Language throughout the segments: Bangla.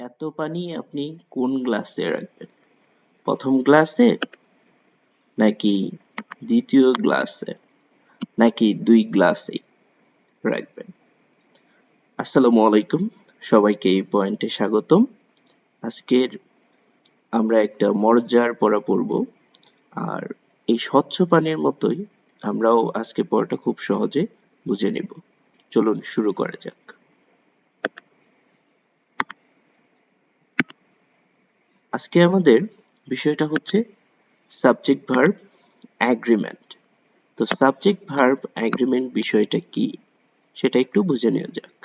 এত পানি আপনি কোন গ্লাসে রাখবেন? প্রথম গ্লাসে নাকি দ্বিতীয় গ্লাসে নাকি 2 গ্লাসেই রাখবেন? আসসালামু আলাইকুম, সবাইকে এই পয়েন্টে স্বাগতম। আজকের আমরা একটা মজার পড়া পড়ব। আর এই স্বচ্ছ পানির মতোই আমরাও আজকে পড়াটা খুব সহজে বুঝে নেব। চলুন শুরু করা যাক। আজকে আমাদের বিষয়টা হচ্ছে সাবজেক্ট ভার্ব অ্যাগ্রিমেন্ট। তো সাবজেক্ট ভার্ব অ্যাগ্রিমেন্ট বিষয়টা কি সেটা একটু বুঝে নেওয়া যাক।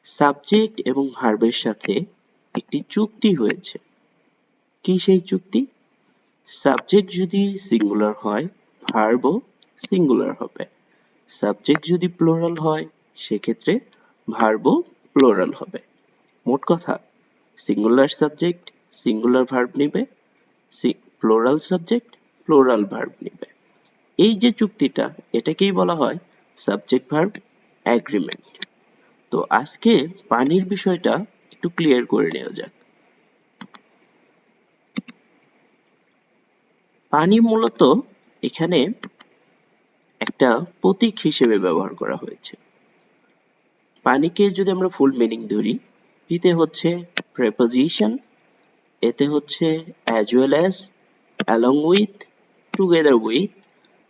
সাবজেক্ট এবং ভার্বের সাথে একটি চুক্তি হয়েছে। কি সেই চুক্তি? সাবজেক্ট যদি সিঙ্গুলার হয়, ভার্বও সিঙ্গুলার হবে। সাবজেক্ট যদি প্লুরাল হয়, সেক্ষেত্রে ভার্বও প্লুরাল হবে। মোট কথা, সিঙ্গুলার সাবজেক্ট সিঙ্গুলার ভার্ব নিবে, প্লুরাল সাবজেক্ট প্লুরাল ভার্ব নিবে। এই যে চুক্তিটা, এটাকেই বলা হয় সাবজেক্ট ভার্ব অ্যাগ্রিমেন্ট। তো আজকে পানির বিষয়টা একটু ক্লিয়ার করে নেওয়া যাক। পানি মূলত এখানে একটা প্রতীক হিসেবে ব্যবহার করা হয়েছে। পানিকে যদি আমরা ফুল মিনিং ধরি, পিতে হচ্ছে প্রেপোজিশন, এতে হচ্ছে as well as, along with, together with,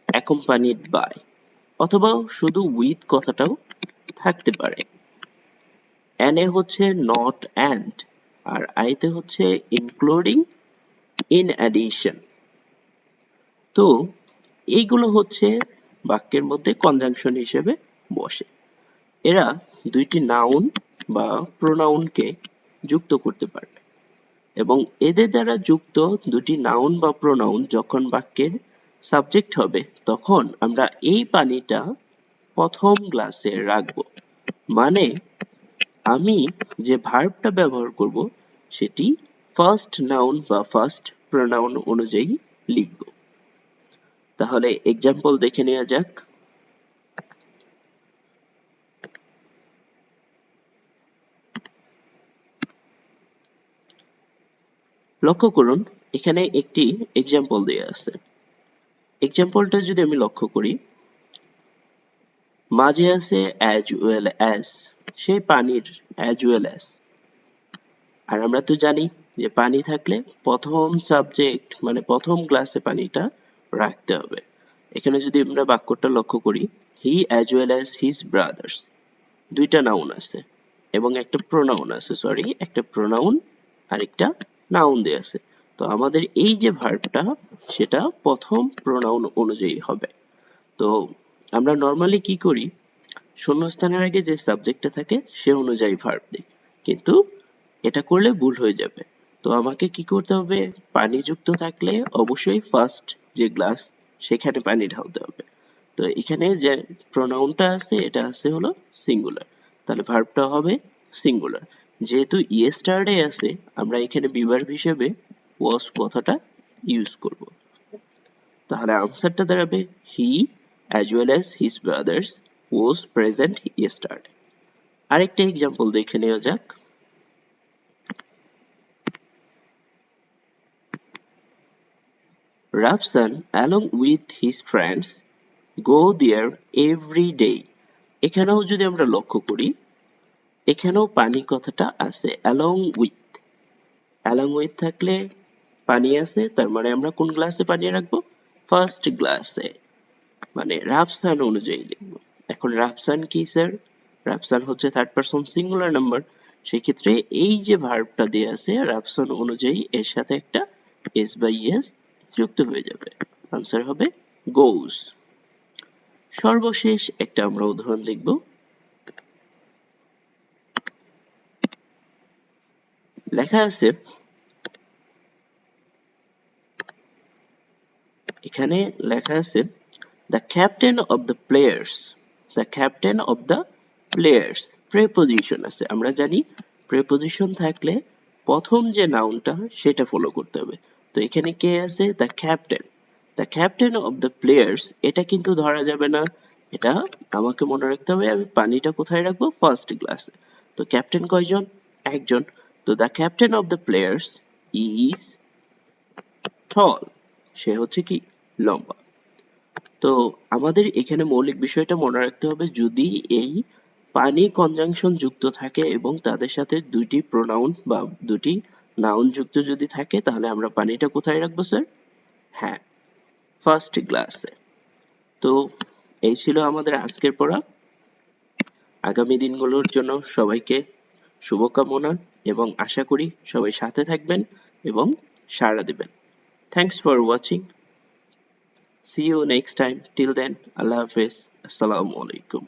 accompanied by, অথবা শুধু উইথ কথাটাও থাকতে পারে। এনে হচ্ছে নট অ্যান্ড, আর আইতে হচ্ছে ইনক্লুডিং, ইন অ্যাডিশন। তো এইগুলো হচ্ছে বাক্যের মধ্যে কনজাংশন হিসেবে বসে। এরা দুইটি নাউন বা প্রোনাউনকে যুক্ত করতে পারবে, এবং এদের দ্বারা যুক্ত দুটি নাউন বা প্রোনাউন যখন বাক্যের সাবজেক্ট হবে, তখন আমরা এই পানিটা প্রথম গ্লাসে রাখবো। মানে আমি যে ভার্বটা ব্যবহার করব সেটি ফার্স্ট নাউন বা ফার্স্ট প্রোনাউন অনুযায়ী লিখব। তাহলে এক্সাম্পল দেখে নেওয়া যাক। লক্ষ্য করুন, এখানে একটি এক্সাম্পল দেয়া আছে। এক্সাম্পলটা যদি আমি লক্ষ্য করি, মাঝে আছে অ্যাজ ওয়েল অ্যাজ, সেই পানির অ্যাজ ওয়েল অ্যাজ। আর আমরা তো জানি যে পানি থাকলে প্রথম সাবজেক্ট মানে প্রথম গ্লাসে পানিটা রাখতে হবে। এখানে যদি আমরা বাক্যটা লক্ষ্য করি, হি as well as his brothers, দুইটা নাউন আছে এবং একটা প্রোনাউন আছে, একটা প্রোনাউন আর একটা নাউন দেয়া আছে। তো আমাদের এই যে ভার্বটা, সেটা প্রথম প্রোনাউন অনুযায়ী হবে। তো আমরা নর্মালি কি করি, শূন্যস্থানের আগে যে সাবজেক্টটা থাকে সে অনুযায়ী ভার্ব দিই, কিন্তু এটা করলে ভুল হয়ে যাবে। তো আমাকে কি করতে হবে, পানি যুক্ত থাকলে অবশ্যই ফার্স্ট যে গ্লাস সেখানে পানি ঢালতে হবে। তো এখানে যে প্রোনাউনটা আছে এটা আছে হলো সিঙ্গুলার, তাহলে ভার্বটা হবে সিঙ্গুলার। যেহেতু ইয়েস্টারডে আছে, আমরা এখানে বিভার্ব হিসেবে ওয়াজ কথাটা ইউজ করব। তাহলে আনসারটা দাঁড়াবে হি as well as his brothers was present yesterday. আরেকটা এক্সাম্পল দেখে নেওয়া যাক। Rabsan along with his friends go there every day. এখানেও যদি আমরা লক্ষ্য করি, এখানেও পানি কথাটা আছে along with থাকলে পানি আছে, তার মানে আমরা কোন গ্লাসে পানি রাখবো, ফার্স্ট গ্লাসে, মানে রাফসান অনুযায়ী লিখবো। এখন রাফসান কি স্যার? রাফসান হচ্ছে থার্ড পারসন সিঙ্গুলার নাম্বার, সেক্ষেত্রে এই যে ভার্বটা দেয়া আছে রাফসান অনুযায়ী এর সাথে একটা এস বাই এস যুক্ত হয়ে যাবে, আনসার হবে গোস। সর্বশেষ একটা আমরা উদাহরণ দেখব। লেখা আছে, এখানে লেখা আছে the captain of the players, the captain of the players, preposition আছে। আমরা জানি প্রেপোজিশন থাকলে প্রথম যে নাউনটা সেটা ফলো করতে হবে। তো এখানে কে আছে, the captain. The captain of the players, এটা কিন্তু ধরা যাবে না, এটা আমাকে মনে রাখতে হবে আমি পানিটা কোথায় রাখবো, ফার্স্ট গ্লাসে। তো ক্যাপ্টেন কয়জন? একজন, তো the captain of the players is tall, সে হচ্ছে কি লম্বা। তো আমাদের এখানে মৌলিক বিষয়টা মনে রাখতে হবে, যদি এই পানি কনজাংশন যুক্ত থাকে এবং তাদের সাথে দুইটি প্রোনাউন বা দুটি নাউন যুক্ত যদি থাকে, তাহলে আমরা পানিটা কোথায় রাখবো স্যার? হ্যাঁ, ফার্স্ট গ্লাসে। তো এই ছিল আমাদের আজকের পড়া। আগামী দিনগুলোর জন্য সবাইকে শুভকামনা এবং আশা করি সবাই সাথে থাকবেন এবং সাড়া দিবেন। Thanks for watching. See you next time. Till then, Allah Hafiz. Assalamu alaikum.